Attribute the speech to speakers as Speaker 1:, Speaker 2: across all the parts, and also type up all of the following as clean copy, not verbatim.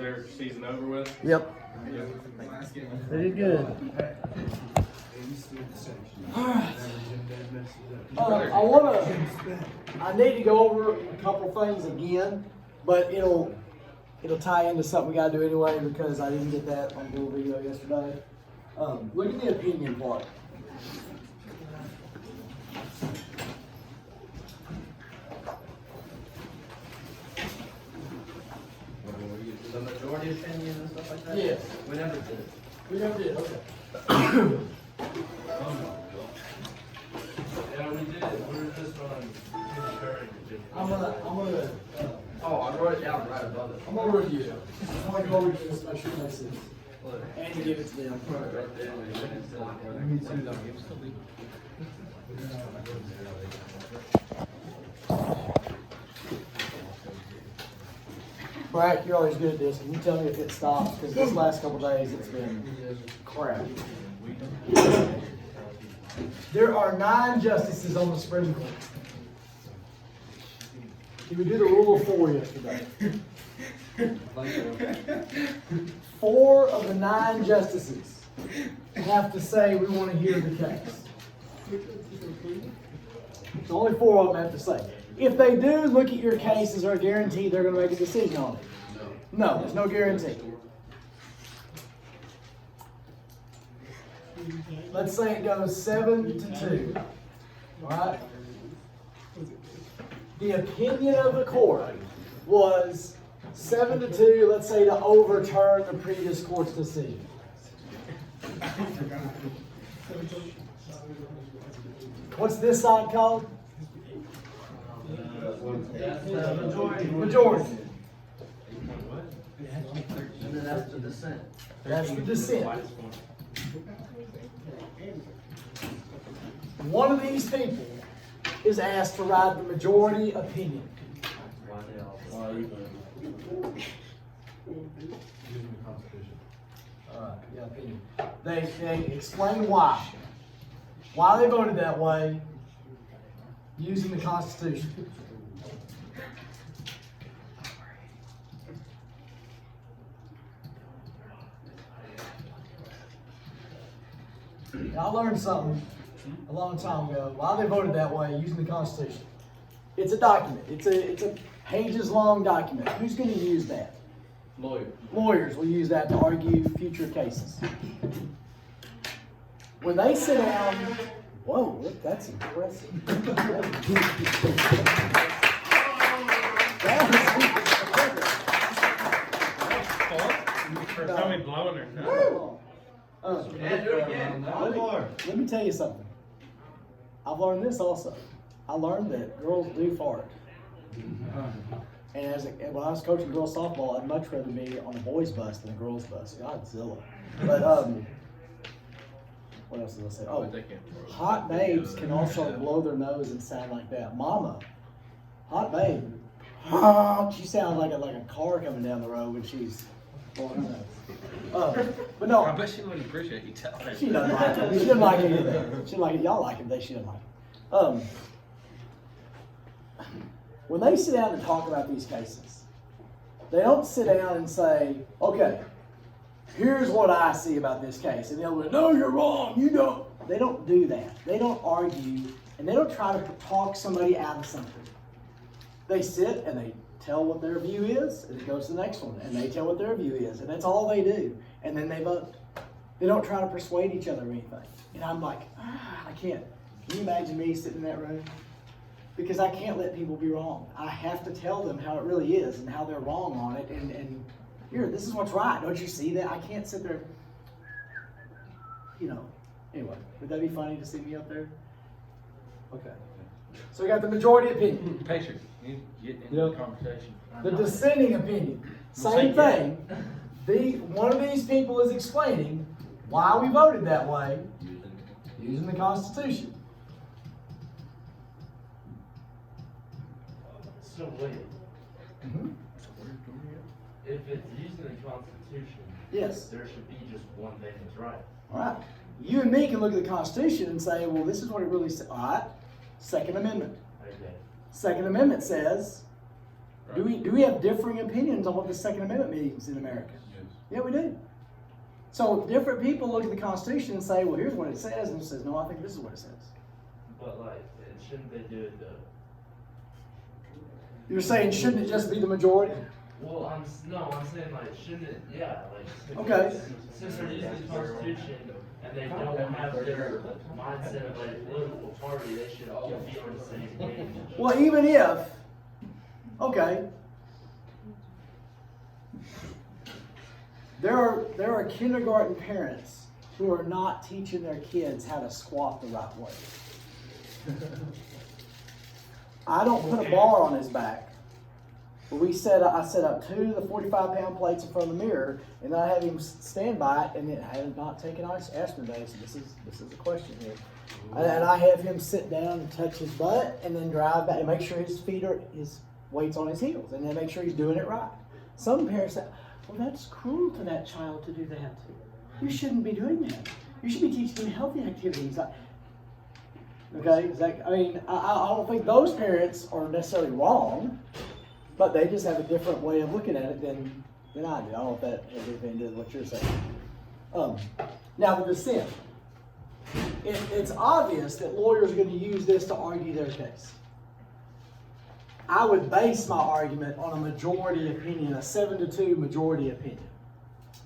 Speaker 1: their season over with?
Speaker 2: Yep. Pretty good. I need to go over a couple things again, but it'll tie into something we gotta do anyway because I didn't get that on Google video yesterday. Look at the opinion part.
Speaker 3: The majority opinion and stuff like that?
Speaker 2: Yes.
Speaker 3: We never did.
Speaker 2: We never did, okay.
Speaker 4: Yeah, we did. We were just on concurring opinion.
Speaker 2: I'm gonna,
Speaker 3: Oh, I wrote it down right above it.
Speaker 2: I'm gonna review it. I'm gonna go over this, make sure it makes sense. And to give it to them.
Speaker 3: Right there.
Speaker 2: Brack, you're always good at this. Can you tell me if it stops? Because this last couple days it's been crap. There are 9 justices on the Supreme Court. Did we do the rule of 4 yesterday? 4 of the 9 justices have to say we want to hear the case. So only 4 of them have to say. If they do look at your case, is there a guarantee they're going to make a decision on it? No, there's no guarantee. Let's say it goes 7-2. All right? The opinion of the court was 7-2, let's say, to overturn the previous court's decision. What's this side called? Majority.
Speaker 3: And then that's the dissent.
Speaker 2: That's the dissent. One of these people is asked to write the majority opinion. Yeah, opinion. They explain why. Why they voted that way using the Constitution. I learned something a long time ago. Why they voted that way using the Constitution. It's a document. It's a pages long document. Who's going to use that?
Speaker 3: Lawyer.
Speaker 2: Lawyers will use that to argue future cases. When they sit down, whoa, look, that's impressive.
Speaker 1: For somebody blowing her.
Speaker 2: Let me tell you something. I've learned this also. I learned that girls do fart. And when I was coaching girls softball, I'd much rather be on a boys' bus than a girls' bus. Godzilla. But what else did I say? Oh, hot babes can also blow their nose and sound like that. Mama, hot babe, she sounds like a car coming down the road when she's blowing her nose. But no,
Speaker 1: I bet she wouldn't appreciate you telling her.
Speaker 2: she doesn't like it. She doesn't like it either. She doesn't like it. Y'all like it, she doesn't like it. When they sit down and talk about these cases, they don't sit down and say, okay, here's what I see about this case. And they'll go, no, you're wrong, you don't. They don't do that. They don't argue, and they don't try to talk somebody out of something. They sit and they tell what their view is, and it goes to the next one, and they tell what their view is, and that's all they do. And then they vote. They don't try to persuade each other or anything. And I'm like, I can't. Can you imagine me sitting in that room? Because I can't let people be wrong. I have to tell them how it really is and how they're wrong on it. And here, this is what's right. Don't you see that? I can't sit there, Anyway, would that be funny to see me up there? Okay. So we got the majority opinion.
Speaker 1: Patrick, you get into the conversation.
Speaker 2: The dissenting opinion. Same thing. One of these people is explaining why we voted that way using the Constitution.
Speaker 4: So wait, if it's using the Constitution,
Speaker 2: Yes.
Speaker 4: there should be just one thing that's right.
Speaker 2: All right. You and me can look at the Constitution and say, well, this is what it really says. All right. Second Amendment.
Speaker 4: Okay.
Speaker 2: Second Amendment says Do we have differing opinions on what the Second Amendment means in America?
Speaker 1: Yes.
Speaker 2: Yeah, we do. So different people look at the Constitution and say, well, here's what it says, and it says, no, I think this is what it says.
Speaker 4: But like, shouldn't they do it though?
Speaker 2: You're saying, shouldn't it just be the majority?
Speaker 4: Well, I'm saying like, shouldn't it, yeah, like.
Speaker 2: Okay.
Speaker 4: Since they're using the Constitution and they don't have their mindset of like a political party, they should all be on the same page.
Speaker 2: Well, even if, okay. There are kindergarten parents who are not teaching their kids how to squat the right way. I don't put a bar on his back. But I set up 2 of the 45-pound plates in front of the mirror, and I have him stand by it, and it had not taken aspirin days. So this is a question here. And I have him sit down and touch his butt, and then drive back and make sure his weight's on his heels, and then make sure he's doing it right. Some parents say, well, that's cruel to that child to do that. You shouldn't be doing that. You should be teaching him healthy activities. Okay, I don't think those parents are necessarily wrong, but they just have a different way of looking at it than I do. I don't know if that has anything to do with what you're saying. Now, the dissent. It's obvious that lawyers are going to use this to argue their case. I would base my argument on a majority opinion, a 7-2 majority opinion.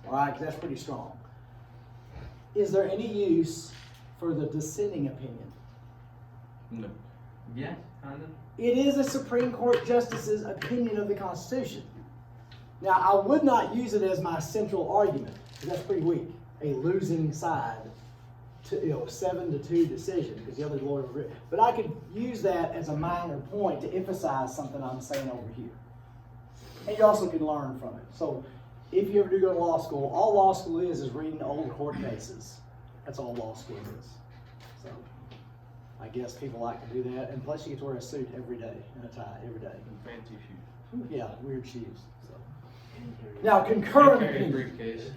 Speaker 2: All right, because that's pretty strong. Is there any use for the dissenting opinion?
Speaker 1: No.
Speaker 3: Yeah, kind of.
Speaker 2: It is a Supreme Court justice's opinion of the Constitution. Now, I would not use it as my central argument, because that's pretty weak. A losing side, 7-2 decision, because the other lawyer would. But I could use that as a minor point to emphasize something I'm saying over here. And you also can learn from it. So, if you ever do go to law school, all law school is reading old court cases. That's all law school is. So, I guess people like to do that, and plus you get to wear a suit every day and a tie every day.
Speaker 1: And fancy shoes.
Speaker 2: Yeah, weird shoes. So. Now, concurrent
Speaker 1: Carry a
Speaker 2: opinion.
Speaker 1: briefcase.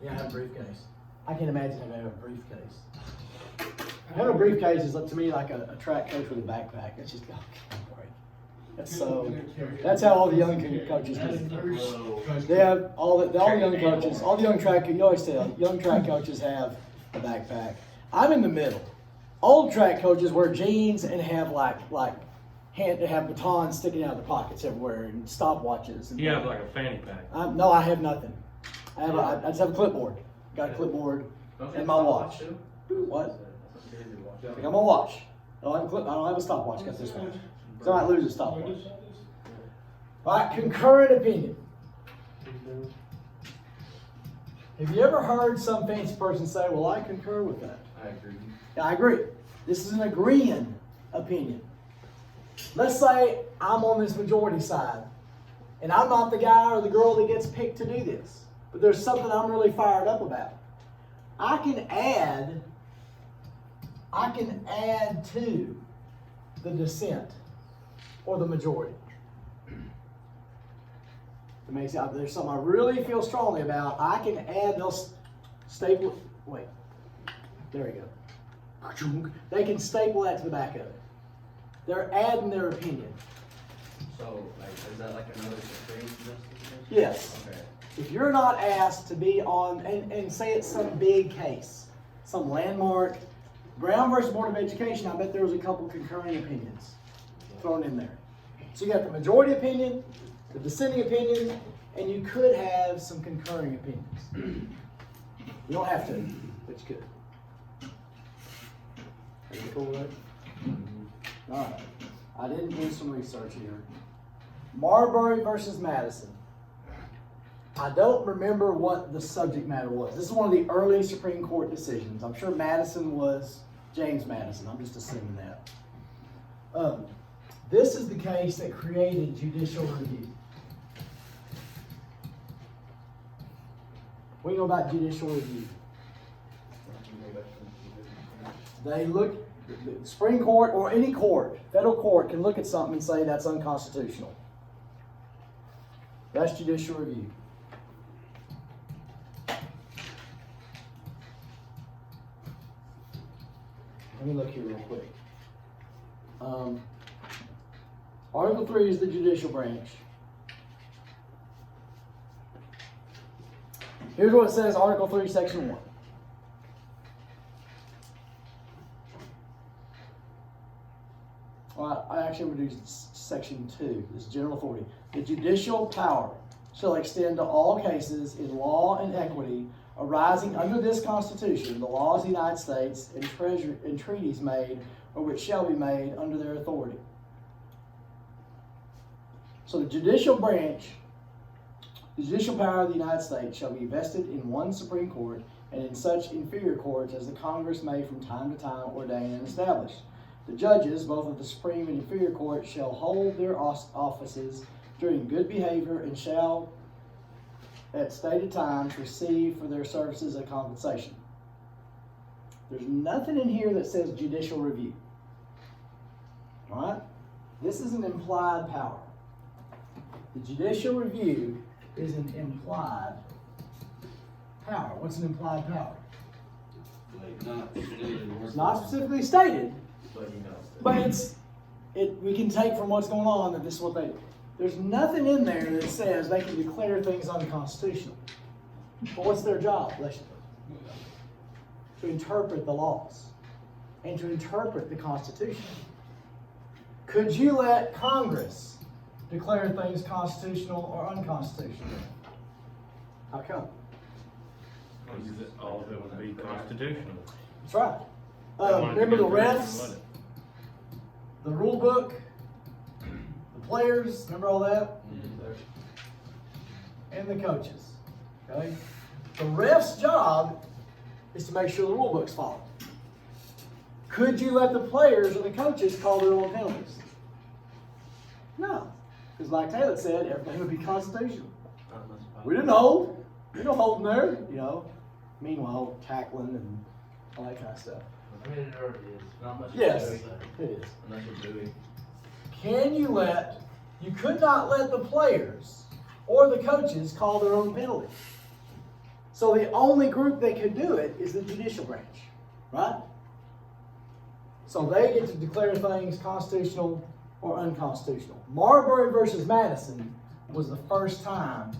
Speaker 2: Yeah, I have a briefcase. I can't imagine having a briefcase. Having a briefcase is to me like a track coach with a backpack. That's just great. That's how all the young coaches do. They have all the young coaches, all the young track. You always tell young track coaches have a backpack. I'm in the middle. Old track coaches wear jeans and have have batons sticking out of their pockets everywhere and stopwatches. And
Speaker 1: You have like a fanny pack.
Speaker 2: no, I have nothing. I just have a clipboard. Got a clipboard and my watch. What? I got my watch. I don't have a stopwatch. Got this watch. So I might lose a stopwatch. All right, concurrent opinion. Have you ever heard some fancy person say, well, I concur with that?
Speaker 1: I agree.
Speaker 2: Yeah, I agree. This is an agreeing opinion. Let's say I'm on this majority side, and I'm not the guy or the girl that gets picked to do this, but there's something I'm really fired up about. I can add to the dissent or the majority. It makes it, there's something I really feel strongly about. I can add those staple. Wait, there we go. They can staple that to the back of it. They're adding their opinion.
Speaker 3: So, like, is that like another Supreme Justice?
Speaker 2: Yes.
Speaker 3: Okay.
Speaker 2: If you're not asked to be on, and say it's some big case, some landmark, Brown versus Board of Education, I bet there was a couple concurring opinions thrown in there. So you got the majority opinion, the dissenting opinion, and you could have some concurring opinions. You don't have to, but you could. Are you cool with that? All right. I didn't do some research here. Marbury versus Madison. I don't remember what the subject matter was. This is one of the early Supreme Court decisions. I'm sure Madison was James Madison. I'm just assuming that. This is the case that created judicial review. What do you know about judicial review? They look, the Supreme Court or any court, federal court, can look at something and say that's unconstitutional. That's judicial review. Let me look here real quick. Article 3 is the judicial branch. Here's what it says, Article 3, Section 1. Well, I actually would do Section 2, this general authority. The judicial power shall extend to all cases in law and equity arising under this Constitution, the laws of the United States, and treaties made or which shall be made under their authority. So the judicial branch, the judicial power of the United States shall be vested in one Supreme Court and in such inferior courts as the Congress may from time to time ordain and establish. The judges, both of the Supreme and inferior court, shall hold their offices during good behavior and shall, at stated times, receive for their services a compensation. There's nothing in here that says judicial review. All right? This is an implied power. The judicial review is an implied power. What's an implied power? It's not specifically stated, but we can take from what's going on that this is what they do. There's nothing in there that says they can declare things unconstitutional. But what's their job? To interpret the laws and to interpret the Constitution. Could you let Congress declare things constitutional or unconstitutional? How come?
Speaker 1: All of it would be constitutional.
Speaker 2: That's right.
Speaker 1: They wanted to
Speaker 2: Remember the
Speaker 1: go through it and
Speaker 2: refs,
Speaker 1: let it.
Speaker 2: the rule book, the players, remember all that? And the coaches. Okay? The ref's job is to make sure the rule book's followed. Could you let the players or the coaches call their own penalties? No. Because like Taylor said, everything would be constitutional. We didn't hold. We don't hold in there, you know. Meanwhile, tackling and all that kind of stuff.
Speaker 4: I mean, it already is. Not much.
Speaker 2: Yes,
Speaker 4: to do, but
Speaker 2: it is.
Speaker 3: Unless you're doing.
Speaker 2: You could not let the players or the coaches call their own penalties. So the only group that could do it is the judicial branch, right? So they get to declare things constitutional or unconstitutional. Marbury versus Madison was the first time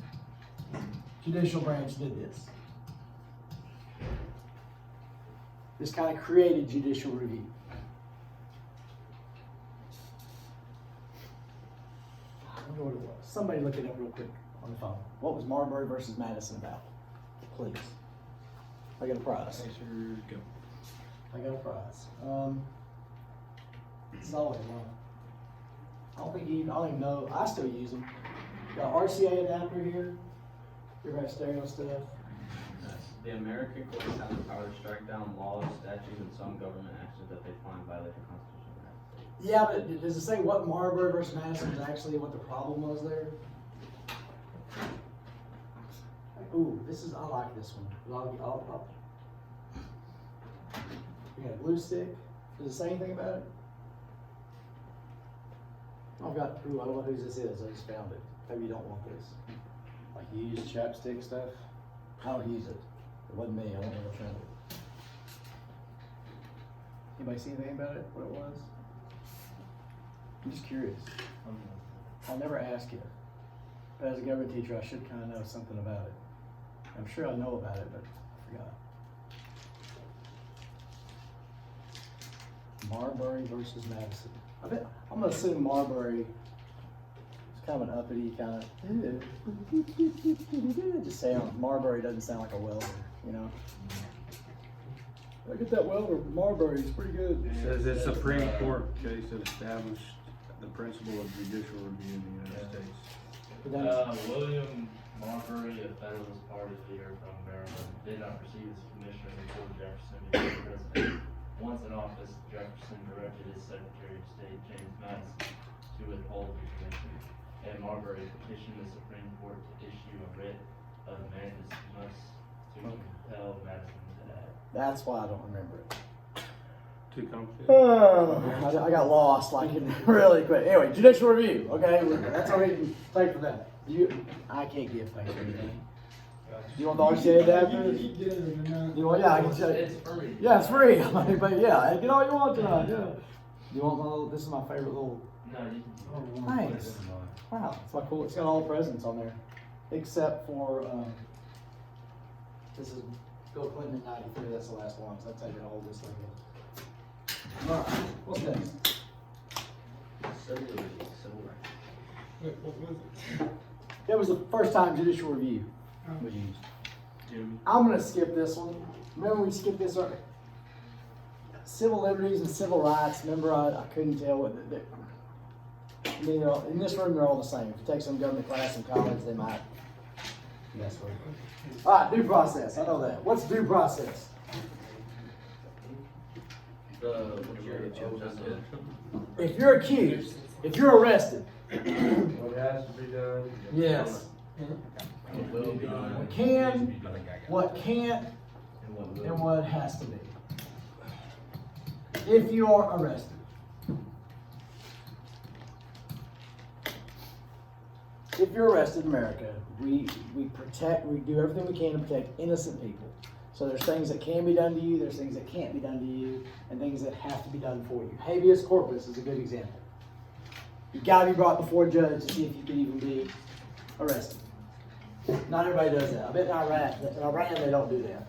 Speaker 2: judicial branch did this. This kind of created judicial review. I wonder what it was. Somebody look it up real quick on the phone. What was Marbury versus Madison about? Please. I got a prize.
Speaker 1: Go.
Speaker 2: I got a prize. It's always one. I don't even know. I still use them. Got RCA adapter here. You ever have stereo stuff?
Speaker 3: The American courts have the power to strike down laws, statutes, and some government actions that they find violate the Constitution of the United States.
Speaker 2: Yeah, but does it say what Marbury versus Madison was actually what the problem was there? Ooh, I like this one. You got a glue stick. Does it say anything about it? I don't know whose this is. I just found it. Maybe you don't want this. Like you use chapstick stuff. I don't use it. It wasn't me. I don't know found it. Anybody see anything about it? What it was? I'm just curious. I'll never ask you. But as a government teacher, I should kind of know something about it. I'm sure I know about it, but I forgot. Marbury versus Madison. I'm going to assume Marbury is kind of an uppity kind of, just sounds, Marbury doesn't sound like a welder, you know? I get that welder, Marbury, he's pretty good.
Speaker 1: It says the Supreme Court case that established the principle of judicial review in the United States.
Speaker 4: William Marbury, a Federalist Party leader from Maryland, did not receive his commission until Jefferson became president. Once in office, Jefferson directed his Secretary of State, James Madison, to withhold the commission, and Marbury petitioned the Supreme Court to issue a writ of mandamus to compel Madison to act.
Speaker 2: That's why I don't remember it.
Speaker 1: Too complicated.
Speaker 2: I got lost like really quick. Anyway, judicial review. Okay, that's all we can take for that. I can't give thanks for anything. You want the RCA adapter? You want? Yeah, I can tell you.
Speaker 4: It's free.
Speaker 2: Yeah, it's free. But yeah, get all you want tonight. Yeah. You want my little? This is my favorite little
Speaker 4: No, you can.
Speaker 2: Thanks. Wow, it's like cool. It's got all the presidents on there, except for this is Bill Clinton in '93. That's the last one. So I'll tell you how old this thing is. All right, what's next?
Speaker 3: Civil rights.
Speaker 2: It was the first time judicial review was used. I'm gonna skip this one. Remember we skipped this earlier? Civil liberties and civil rights. Remember I couldn't tell what you know, in this room they're all the same. If you take some government class in college, they might mess with it. All right, due process. I know that. What's due process? If you're accused, if you're arrested.
Speaker 1: What has to be done?
Speaker 2: Yes. What can, what can't, and what has to be. If you are arrested. If you're arrested in America, we do everything we can to protect innocent people. So there's things that can be done to you, there's things that can't be done to you, and things that have to be done for you. Habeas corpus is a good example. You've got to be brought before a judge to see if you can even be arrested. Not everybody does that. I bet in Iran they don't do that.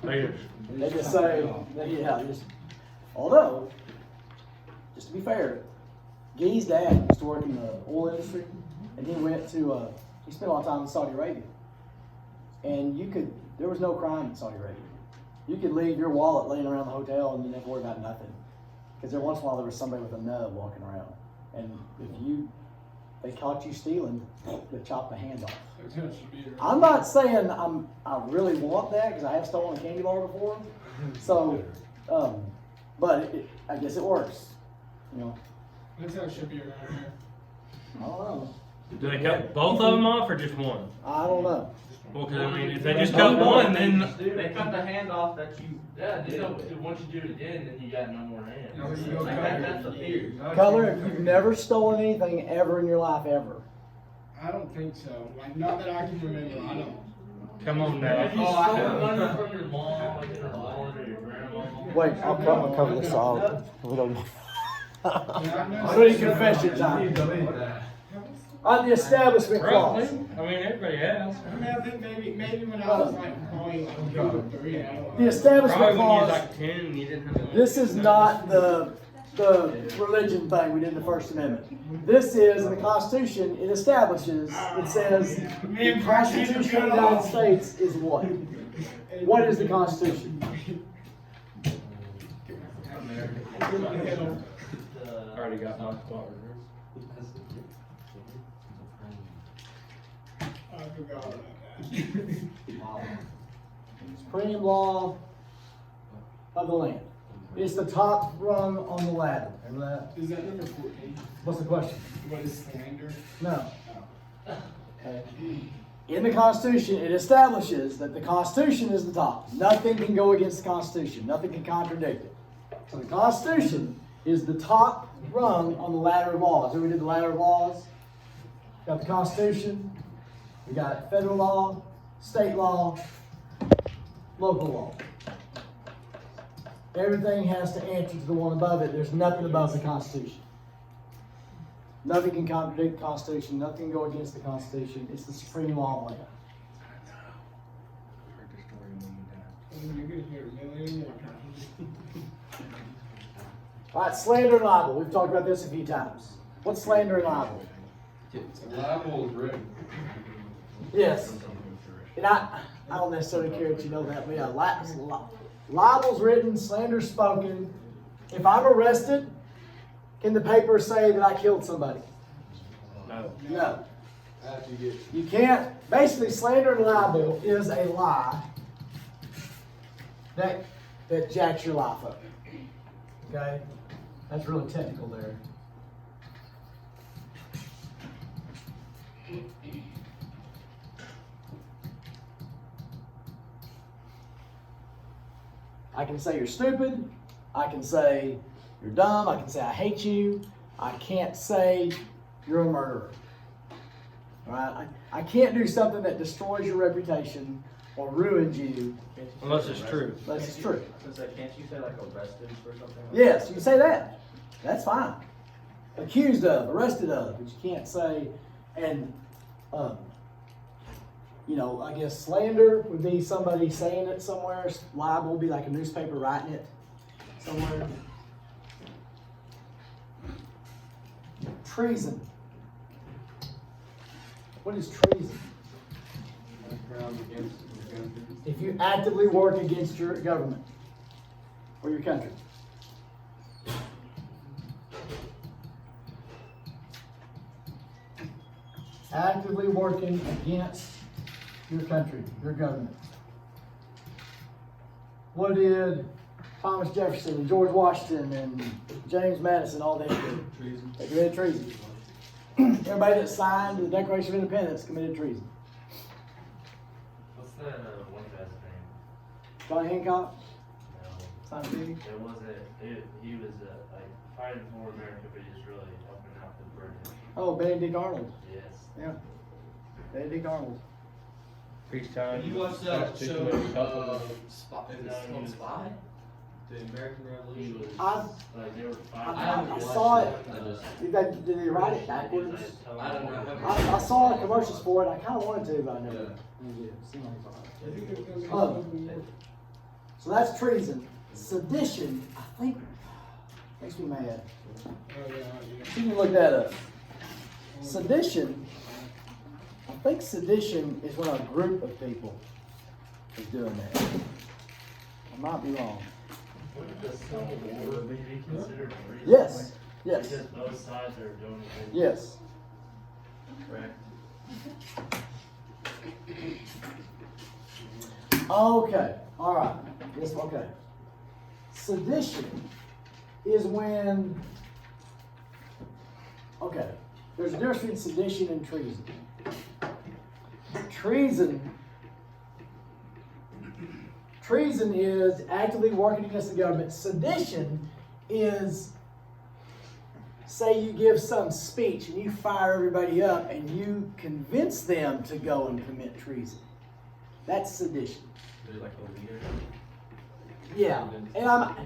Speaker 2: They just say, although, just to be fair, Guy's dad used to work in the oil industry, and he went to, he spent a lot of time in Saudi Arabia. And there was no crime in Saudi Arabia. You could leave your wallet laying around the hotel and you never worry about nothing. Because there once in a while there was somebody with a nub walking around. And if they caught you stealing, they chopped the hand off. I'm not saying I really want that, because I have stolen a candy bar before. So, but I guess it works. You know.
Speaker 5: That's how it should be around here.
Speaker 2: I don't know.
Speaker 6: Do they cut both of them off or just one?
Speaker 2: I don't know.
Speaker 6: Well, because I mean, if they just cut one, then
Speaker 3: They cut the hand off that you.
Speaker 4: Yeah, once you do it again, then you got no more hands.
Speaker 3: Like that's the fear.
Speaker 2: Color, if you've never stolen anything ever in your life, ever.
Speaker 5: I don't think so. Like, not that I can remember. I don't.
Speaker 6: come on now.
Speaker 4: If you stole money from your mom, like in her wallet or your grandma.
Speaker 2: Wait, I'll cover this all. We don't.
Speaker 5: I
Speaker 2: I need confession time. On the establishment
Speaker 6: Probably.
Speaker 2: clause.
Speaker 6: I mean, everybody has.
Speaker 5: I mean, I think maybe when I was like probably like 2 or 3, I don't know.
Speaker 2: The establishment
Speaker 6: Probably when you was
Speaker 2: clause.
Speaker 6: like 10 and you didn't have.
Speaker 2: This is not the religion thing we did in the First Amendment. This is in the Constitution. It establishes. It says the Constitution of the United States is what? What is the Constitution?
Speaker 6: Already got my spot.
Speaker 5: I forgot about that.
Speaker 2: Supreme law of the land. It's the top rung on the ladder. Remember that?
Speaker 5: Is that number 14?
Speaker 2: What's the question?
Speaker 5: What is slander?
Speaker 2: No. Okay. In the Constitution, it establishes that the Constitution is the top. Nothing can go against the Constitution. Nothing can contradict it. So the Constitution is the top rung on the ladder of laws. We did the ladder of laws. Got the Constitution. We got federal law, state law, local law. Everything has to answer to the one above it. There's nothing above the Constitution. Nothing can contradict the Constitution. Nothing can go against the Constitution. It's the supreme law of the land.
Speaker 5: You're gonna hear a million more times.
Speaker 2: All right, slander and libel. We've talked about this a few times. What's slander and libel?
Speaker 1: Libel is written.
Speaker 2: Yes. And I don't necessarily care if you know that, but yeah, libel's written, slander's spoken. If I'm arrested, can the paper say that I killed somebody?
Speaker 6: No.
Speaker 2: No. You can't. Basically, slander and libel is a lie that jacks your life up. Okay? That's really technical there. I can say you're stupid. I can say you're dumb. I can say I hate you. I can't say you're a murderer. All right? I can't do something that destroys your reputation or ruins you.
Speaker 6: Unless it's true.
Speaker 2: Unless it's true.
Speaker 3: Can't you say like arrested for something?
Speaker 2: Yes, you can say that. That's fine. accused of, arrested of, but you can't say, and, you know, I guess slander would be somebody saying it somewhere. Libel would be like a newspaper writing it somewhere. Treason. What is treason?
Speaker 1: Background against the country.
Speaker 2: If you actively work against your government or your country. Actively working against your country, your government. What did Thomas Jefferson and George Washington and James Madison all they did?
Speaker 1: Treason.
Speaker 2: They committed treason. Everybody that signed the Declaration of Independence committed treason.
Speaker 4: What's that, one guy's name?
Speaker 2: John Hancock,
Speaker 4: No,
Speaker 2: signed a treaty.
Speaker 4: it wasn't, he was, like, fighting for America, but he was really helping out the British.
Speaker 2: Oh, Benedict Arnold.
Speaker 4: Yes.
Speaker 2: Yeah. Benedict Arnold.
Speaker 6: Peacetime.
Speaker 5: You watched that
Speaker 6: Constitution
Speaker 5: show,
Speaker 6: was a couple of-
Speaker 5: Spy, is
Speaker 4: No,
Speaker 5: it
Speaker 4: he
Speaker 5: called
Speaker 4: was-
Speaker 5: Spy? The American
Speaker 4: He
Speaker 5: Revolution?
Speaker 4: was,
Speaker 2: I-
Speaker 4: like, they were
Speaker 2: I
Speaker 4: fighting.
Speaker 2: saw it.
Speaker 5: I just,
Speaker 2: Did they write it backwards?
Speaker 5: I don't know.
Speaker 2: I saw commercials for it. I kind of wanted to, but I never.
Speaker 5: Yeah.
Speaker 2: did. It seemed like fun. So that's treason. Sedition, I think, makes me mad. You can look that up. Sedition, I think sedition is when a group of people is doing that. I might be wrong.
Speaker 4: Wouldn't the Civil War be considered treason?
Speaker 2: Yes, yes,
Speaker 4: Because both sides are doing it.
Speaker 2: yes.
Speaker 4: Correct.
Speaker 2: Okay, all right. Yes, okay. Sedition is when, okay, there's a difference between sedition and treason. Treason is actively working against the government. Sedition is, say you give some speech and you fire everybody up and you convince them to go and commit treason. That's sedition.
Speaker 3: There's like a leader.
Speaker 2: Yeah, and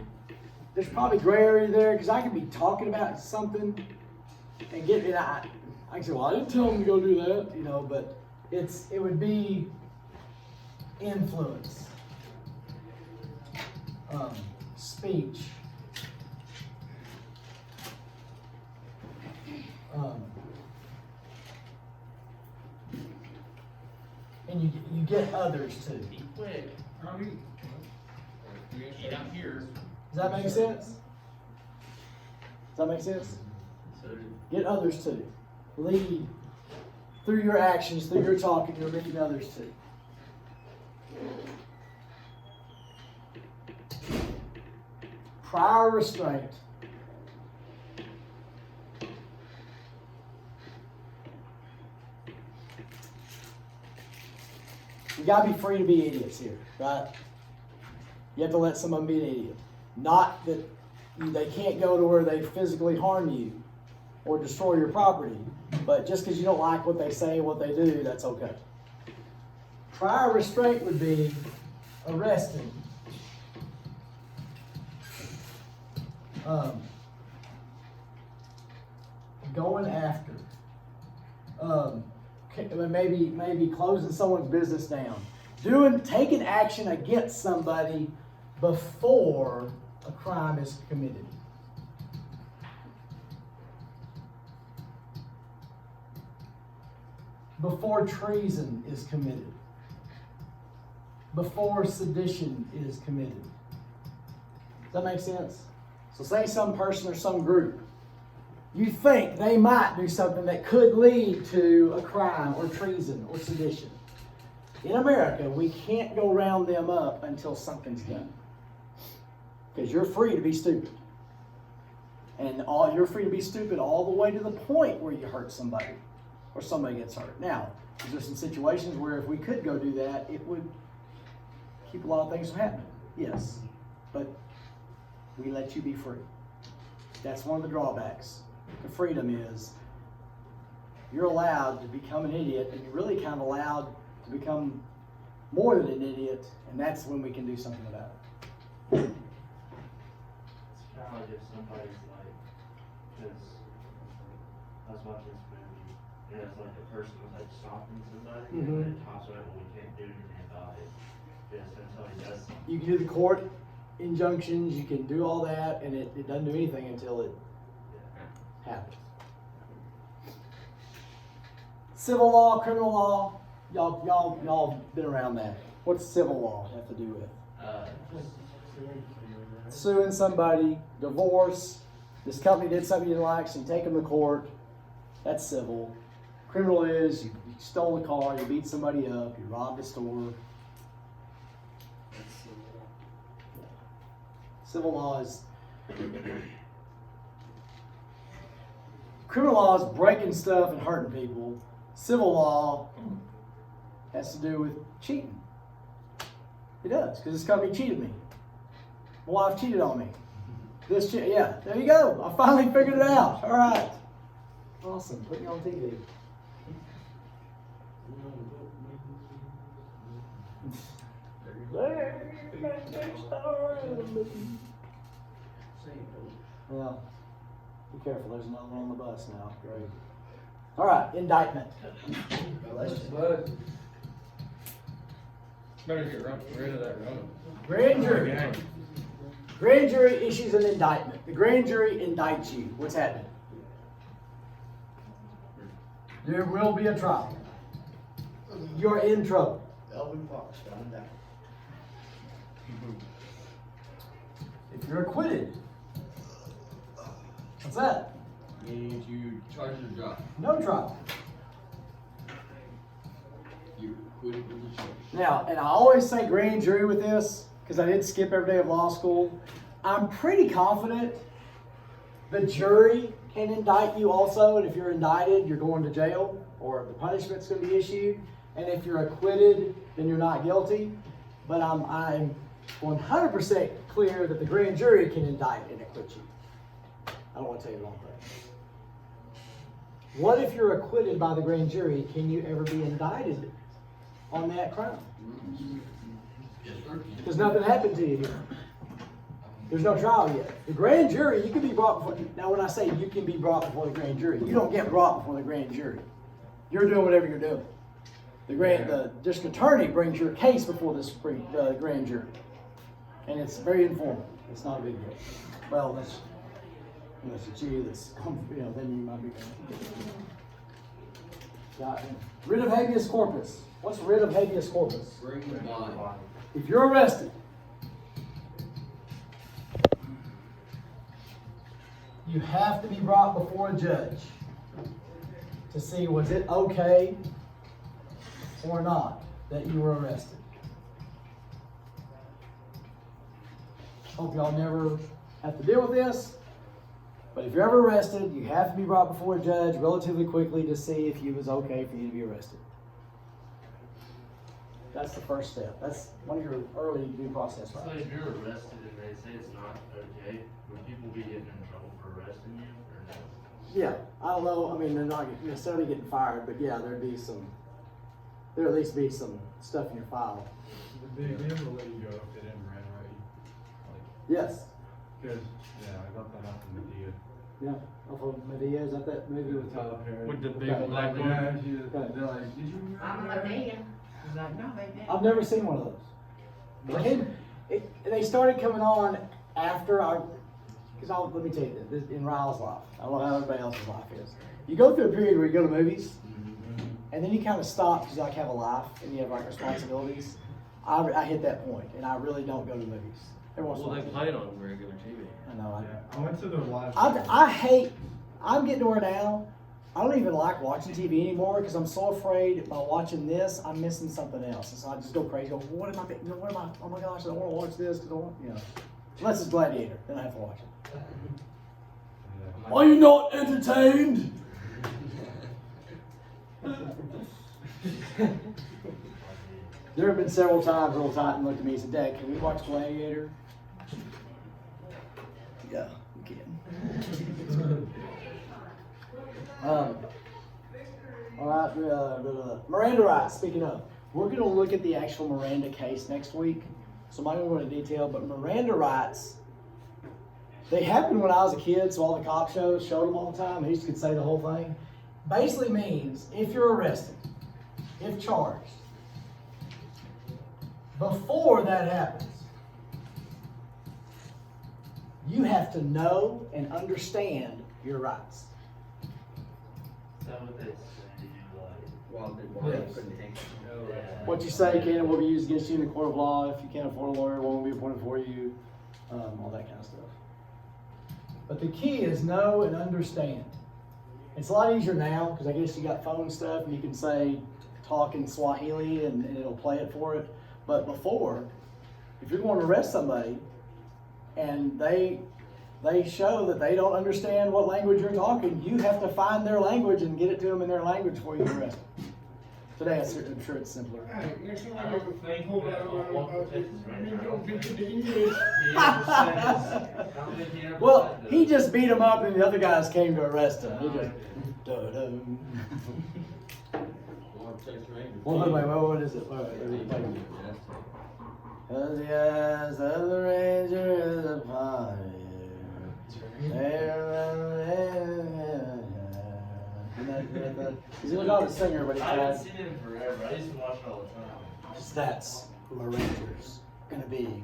Speaker 2: there's probably gray area there because I could be talking about something and get it. I say, well, I didn't tell them to go do that, you know, but it would be influence, speech, and you get others too.
Speaker 5: be quick. Get out here.
Speaker 2: Does that make sense? Does that make sense?
Speaker 4: So,
Speaker 2: Get others too. Lead through your actions, through your talking, you're leading others too. Prior restraint. You gotta be free to be idiots here, right? You have to let someone be an idiot. Not that they can't go to where they physically harm you or destroy your property, but just because you don't like what they say and what they do, that's okay. Prior restraint would be arresting, going after, maybe closing someone's business down, taking action against somebody before a crime is committed. Before treason is committed. Before sedition is committed. Does that make sense? So say some person or some group, you think they might do something that could lead to a crime or treason or sedition. In America, we can't go round them up until something's done. Because you're free to be stupid. And you're free to be stupid all the way to the point where you hurt somebody or somebody gets hurt. Now, is there some situations where if we could go do that, it would keep a lot of things from happening? Yes. But we let you be free. That's one of the drawbacks to freedom is you're allowed to become an idiot, and you're really kind of allowed to become more than an idiot, and that's when we can do something about it.
Speaker 4: it's kind of like if somebody's like, because I was watching this movie, and it's like the person was like stopping somebody,
Speaker 2: Mhm.
Speaker 4: and then it talks about, well, we can't do anything about it. Just until he does something.
Speaker 2: You can do the court injunctions, you can do all that, and it doesn't do anything until it happens. Civil law, criminal law, y'all been around that. What's civil law have to do with? Suing somebody, divorce, this company did something you didn't like, so you take them to court. That's civil. Criminal is you stole a car, you beat somebody up, you robbed a store. Civil law is criminal law is breaking stuff and hurting people. Civil law has to do with cheating. It does, because this company cheated me. My wife cheated on me. Yeah, there you go. I finally figured it out. All right. Awesome. Put me on TV. Well, be careful. There's another one on the bus now. Great. All right. Indictment.
Speaker 6: Better get rid of that road.
Speaker 2: Grand jury.
Speaker 6: Yeah.
Speaker 2: Grand jury issues an indictment. The grand jury indicts you. What's happening? There will be a trial. You're in trouble.
Speaker 5: Elvin Fox got him down.
Speaker 2: If you're acquitted, what's that?
Speaker 7: Means you charge your job.
Speaker 2: No trial.
Speaker 7: You're acquitted with the charge.
Speaker 2: Now, and I always say grand jury with this, because I did skip every day of law school. I'm pretty confident the jury can indict you also, and if you're indicted, you're going to jail, or the punishment's going to be issued. And if you're acquitted, then you're not guilty. But I'm 100% clear that the grand jury can indict and acquit you. I don't want to tell you the wrong thing. What if you're acquitted by the grand jury? Can you ever be indicted on that crime?
Speaker 7: Yes, sir.
Speaker 2: Because nothing happened to you here. There's no trial yet. The grand jury, you can be brought before. Now, when I say you can be brought before the grand jury, you don't get brought before the grand jury. You're doing whatever you're doing. The district attorney brings your case before the grand jury, and it's very informal. It's not a big deal. Well, unless it's you that's, then you might be. Yeah. Writ of habeas corpus. What's writ of habeas corpus?
Speaker 7: Bring the body.
Speaker 2: If you're arrested, you have to be brought before a judge to see was it okay or not that you were arrested. Hope y'all never have to deal with this, but if you're ever arrested, you have to be brought before a judge relatively quickly to see if it was okay for you to be arrested. That's the first step. That's one of your early due process
Speaker 4: So
Speaker 2: rights.
Speaker 4: if you're arrested and they say it's not okay, would people be getting in trouble for arresting you, or no?
Speaker 2: Yeah, I don't know. I mean, they're not necessarily getting fired, but yeah, there'd at least be some stuff in your file.
Speaker 1: They never let you go if they didn't right?
Speaker 2: Yes.
Speaker 1: Because, I got that out in Medea.
Speaker 2: Yeah. Off of Medea, is that movie with
Speaker 1: Tyler Perry.
Speaker 6: With the big
Speaker 1: Okay,
Speaker 6: black
Speaker 1: yeah,
Speaker 6: one?
Speaker 1: they're like, did you?
Speaker 5: I'm a Medea. He's like, no, they didn't.
Speaker 2: I've never seen one of those. They started coming on after let me tell you this, in Ryle's life. I don't know how everybody else's life is. You go through a period where you go to movies, and then you kind of stop because you have a life and you have responsibilities. I hit that point, and I really don't go to movies. Every once in a
Speaker 6: Well, they
Speaker 2: while.
Speaker 6: play it on regular TV.
Speaker 2: I know.
Speaker 1: I went to the live.
Speaker 2: I'm getting to where now, I don't even like watching TV anymore because I'm so afraid by watching this, I'm missing something else. And so I just go crazy. Oh my gosh, I don't want to watch this because unless it's Gladiator, then I have to watch it. Are you not entertained? There have been several times Earl Titan looked at me and said, Dad, can we watch Gladiator? Yeah, we can. All right, Miranda rights, speaking of, we're going to look at the actual Miranda case next week. So I'm not going to go into detail, but Miranda rights They happened when I was a kid, so all the cop shows showed them all the time. They used to say the whole thing. Basically means if you're arrested, if charged, before that happens, you have to know and understand your rights.
Speaker 4: Is that what they say?
Speaker 3: Well, they couldn't hang.
Speaker 2: What you say can and will be used against you in the court of law. If you can't afford a lawyer, one will be appointed for you. All that kind of stuff. But the key is know and understand. It's a lot easier now because I guess you got phone stuff and you can say talk in Swahili and it'll play it for it. But before, if you're going to arrest somebody and they show that they don't understand what language you're talking, you have to find their language and get it to them in their language before you arrest them. Today, I'm sure it's simpler.
Speaker 5: Alright, next one,
Speaker 4: I don't think
Speaker 5: hold on,
Speaker 4: right
Speaker 5: you
Speaker 4: now.
Speaker 5: don't think of the English.
Speaker 2: Well, he just beat him up and the other guys came to arrest him. He just, dum.
Speaker 7: Water, Texas Rangers.
Speaker 2: Well, wait, what is it? Wait. Yes, the Ranger is upon you. He's not a singer, but he's
Speaker 4: I haven't
Speaker 2: got.
Speaker 4: seen him forever. I used to watch it all the time.
Speaker 2: That's who our Rangers gonna be.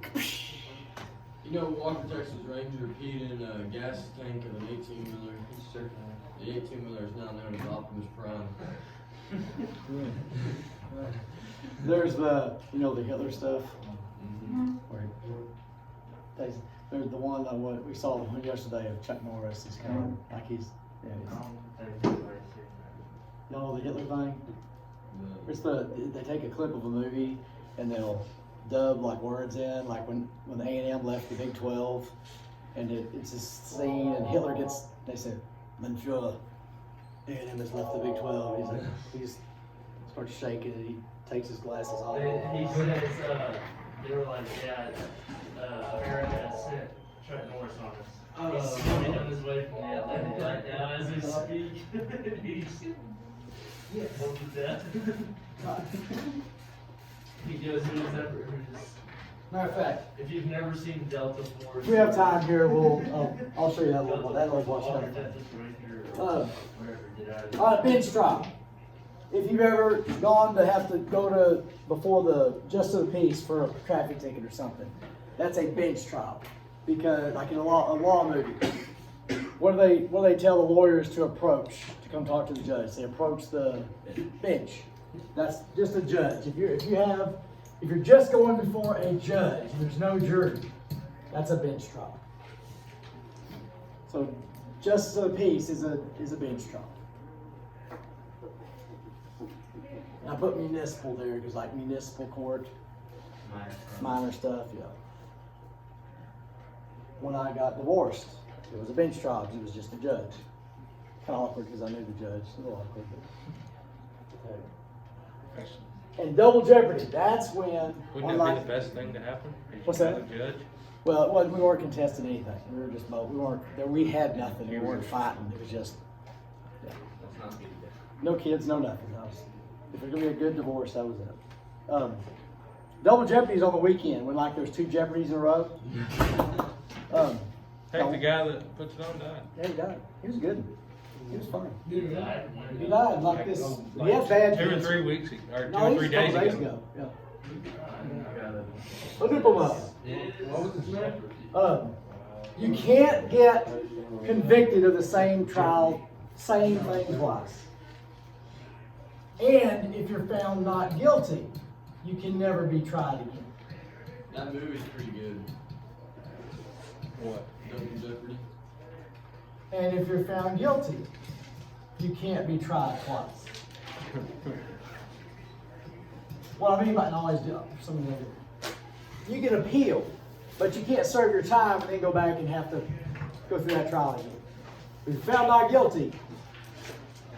Speaker 7: You know, Walker, Texas Ranger peed in a gas tank of an 18-wheeler. The 18-wheeler is now known as Optimus Prime.
Speaker 2: There's the Hitler stuff. Where there's the one what we saw the one yesterday of Chuck Norris. He's kind of like he's
Speaker 4: I don't think anybody's seen that.
Speaker 2: you know the Hitler thing. It's they take a clip of a movie and they'll dub like words in, like when the A&M left the Big 12, and it's this scene and Hitler gets. They said, "Monsieur, A&M has left the Big 12." He's like, he's starts shaking and he takes his glasses off.
Speaker 4: He says, they were like, yeah, America sent Chuck Norris on us. He's coming on his way from the Atlantic right now as we speak. He's both to death. He goes,
Speaker 2: Matter of fact,
Speaker 4: if you've never seen Delta Force.
Speaker 2: if we have time here, I'll show you that little watch
Speaker 4: Walker,
Speaker 2: stuff.
Speaker 4: Texas Ranger, or wherever, did I?
Speaker 2: Bench trial. If you've ever gone to have to go to before the justice of the peace for a traffic ticket or something, that's a bench trial. Because like in a law movie, what do they tell the lawyers to approach to come talk to the judge? They approach the bench. That's just a judge. If you're just going before a judge, there's no jury. That's a bench trial. So justice of the peace is a bench trial. And I put municipal there because like municipal court, minor stuff, yeah. When I got divorced, it was a bench trial because it was just a judge. Kind of awkward because I knew the judge. A little awkward, but. And double jeopardy, that's when.
Speaker 6: Wouldn't that be the best thing to happen?
Speaker 2: What's that?
Speaker 6: As a judge?
Speaker 2: Well, it wasn't, we weren't contesting anything. We were just both. We had nothing. We weren't fighting. It was just. Yeah.
Speaker 3: That's not being there.
Speaker 2: No kids, no nothing. If it's gonna be a good divorce, that was it. Double jeopardy's on the weekend when like there's 2 jeopardies in a row.
Speaker 6: Heck, the guy that puts it on died.
Speaker 2: Yeah, he died. He was good. He was fine.
Speaker 5: Dude,
Speaker 2: He died like this. He had bad
Speaker 6: 2 or
Speaker 2: cancer.
Speaker 6: 3 weeks, or 2
Speaker 2: No,
Speaker 6: or
Speaker 2: he
Speaker 6: 3
Speaker 2: was a couple
Speaker 6: days
Speaker 2: days
Speaker 6: ago.
Speaker 2: ago. Yeah. Look him up. You can't get convicted of the same trial, same thing twice. And if you're found not guilty, you can never be tried again.
Speaker 7: That movie's pretty good.
Speaker 6: What?
Speaker 7: Double Jeopardy.
Speaker 2: And if you're found guilty, you can't be tried twice. What I mean by always do something like that. You can appeal, but you can't serve your time and then go back and have to go through that trial again. If you're found not guilty,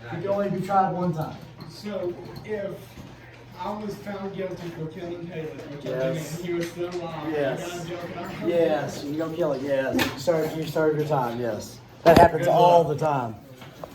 Speaker 2: you can only be tried one time.
Speaker 5: so if I was found guilty for killing Taylor,
Speaker 2: Yes.
Speaker 5: and he was still alive,
Speaker 2: Yes.
Speaker 5: you guys joking, I'm
Speaker 2: Yes, you don't kill it, yes. You serve your time, yes. That happens all the time.